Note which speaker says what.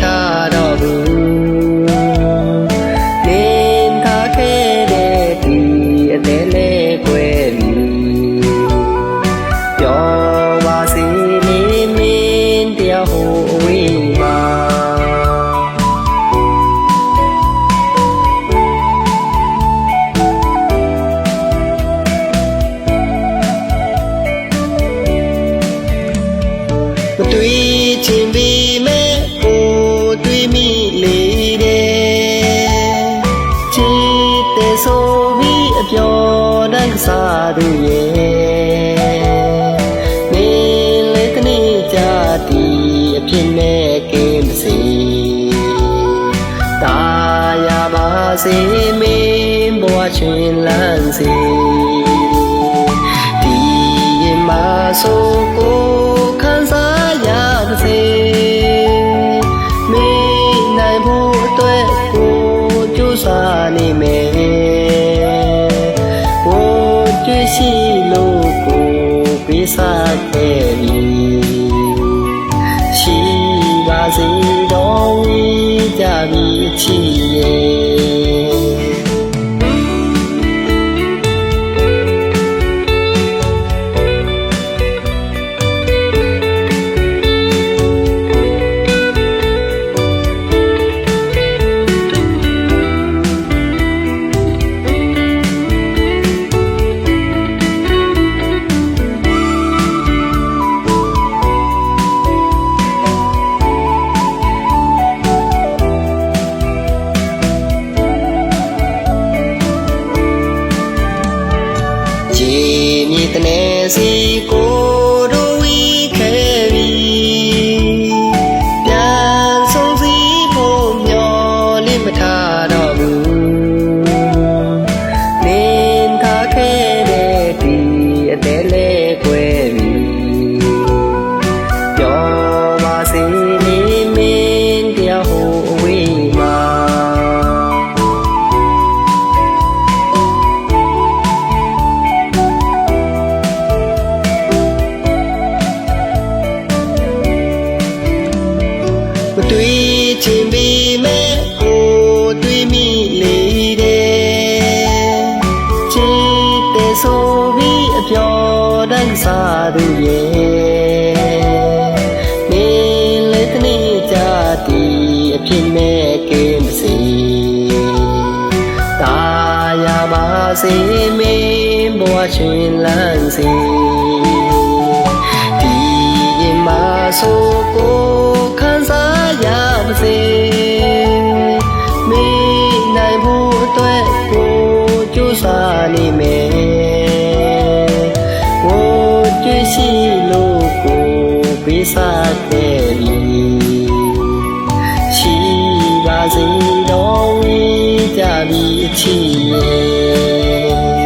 Speaker 1: ထားတော့ဘူးနင်းထားခဲ့တဲ့ဒီအသေးလေးကွယ်ပြီပျော်ပါစေနေမင်းတရားဟိုအဝေးမှာတွေ့ချင်ပေမဲ့ကိုတွေ့မိလေတယ်ချစ်တဲ့ဆိုပြီးအပြော်တန်းကစားသူရဲ့နေလေတနေ့ကြတီအဖြစ်နဲ့ကင်းပါစေတာယာပါစေမင်းဘဝချင်းလန်းစေဒီရင်မှာဆိုကိုခံစားရပါစေမင်းနိုင်ဖို့အတွက်ကိုကြိုးစားနေမယ်ဘို့ကြွရှိလို့ကိုပေးစားခဲ့ပြီရှိပါစေတော့ဝေးကြပြီချစ်ရဲ့မြေတနေစီကိုတို့ဝီခဲ့ပြီပြန်ဆုံးစီဖို့မျောလေးမထားတော့ဘူးနင်းထားခဲ့တဲ့ဒီအသေးလေးကွယ်ပြီပျော်ပါစေနေမင်းတရားဟိုအဝေးမှာတွေ့ချင်ပေမဲ့ကိုတွေ့မိလေတယ်ချစ်တဲ့ဆိုပြီးအပြော်တန်းစားသူရဲ့နေလေတနေ့ကြတီအဖြစ်နဲ့ကင်းပါစေတာယာပါစေမင်းဘဝချင်းလန်းစေဒီရင်မှာဆိုကိုခံစားရပါစေမင်းနိုင်ဖို့အတွက်ကိုကြိုးစားနေမယ်ဘို့ကြွရှိလို့ကိုပေးစားခဲ့ပြီရှိပါစေတော့ဝေးကြပြီအချစ်ရဲ့